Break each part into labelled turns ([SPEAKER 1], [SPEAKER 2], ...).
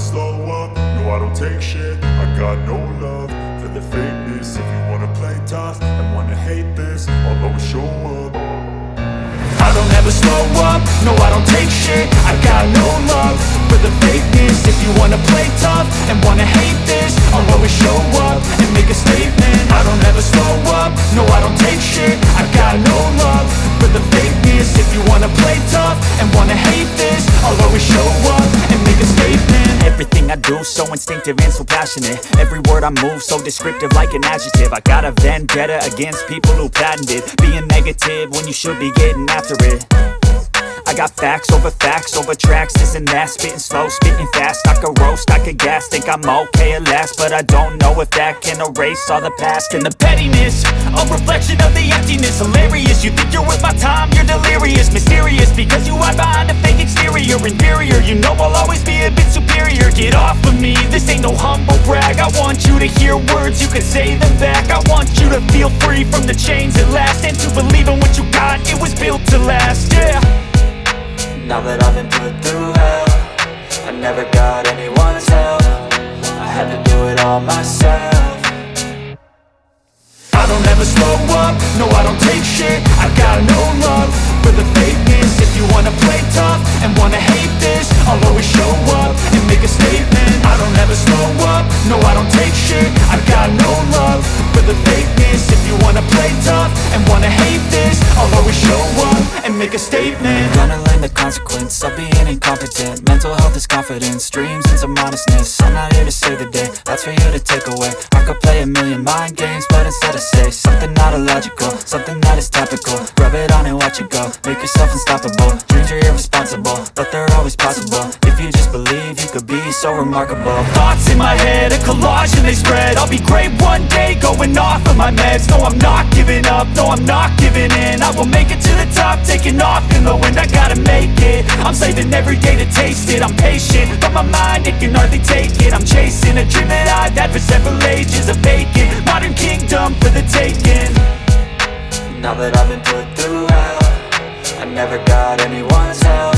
[SPEAKER 1] slow up, no I don't take shit. I got no love for the fakeness. If you wanna play tough and wanna hate this, I'll always show up. I don't ever slow up, no I don't take shit. I got no love for the fakeness. If you wanna play tough and wanna hate this, I'll always show up and make a statement. I don't ever slow up, no I don't take shit. I got no love for the fakeness. If you wanna play tough and wanna hate this, I'll always show up and make a statement.
[SPEAKER 2] Everything I do so instinctive and so passionate. Every word I move so descriptive like an adjective. I got a vendetta against people who patented being negative when you should be getting after it. I got facts over tracks, this and that. Spitting slow, spitting fast, I could roast, I could gas. Think I'm okay at last, but I don't know if that can erase all the past. And the pettiness, a reflection of the emptiness. Hilarious, you think you're worth my time, you're delirious. Mysterious, because you hide behind a fake exterior. Inferior, you know I'll always be a bit superior. Get off of me, this ain't no humble brag. I want you to hear words, you can say them back. I want you to feel free from the chains at last, and to believe in what you got, it was built to last, yeah.
[SPEAKER 3] Now that I've been put through hell, I never got anyone's help. I had to do it all myself.
[SPEAKER 1] I don't ever slow up, no I don't take shit. I got no love for the fakeness. If you wanna play tough and wanna hate this, I'll always show up and make a statement. I don't ever slow up, no I don't take shit. I got no love for the fakeness. If you wanna play tough and wanna hate this, I'll always show up and make a statement.
[SPEAKER 3] Gonna learn the consequence of being incompetent. Mental health is confidence, dreams and some modestness. I'm not here to save the day, that's for you to take away. I could play a million mind games, but instead I say something not illogical, something that is topical. Rub it on and watch it go, make yourself unstoppable. Dreams are irresponsible, but they're always possible. If you just believe, you could be so remarkable.
[SPEAKER 2] Thoughts in my head, a collage and they spread. I'll be great one day, going off of my meds. No, I'm not giving up, no, I'm not giving in. I will make it to the top, taking off in the wind. I gotta make it, I'm saving every day to taste it. I'm patient, but my mind, it can hardly take it. I'm chasing a dream that I've had for several ages. A vacant, modern kingdom for the taking.
[SPEAKER 3] Now that I've been put through hell, I never got anyone's help.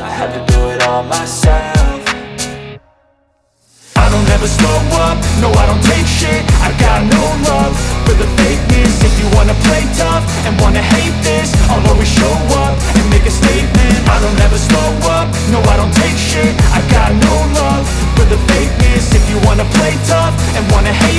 [SPEAKER 3] I had to do it all myself.
[SPEAKER 1] I don't ever slow up, no I don't take shit. I got no love for the fakeness. If you wanna play tough and wanna hate this, I'll always show up and make a statement. I don't ever slow up, no I don't take shit. I got no love for the fakeness. If you wanna play tough and wanna hate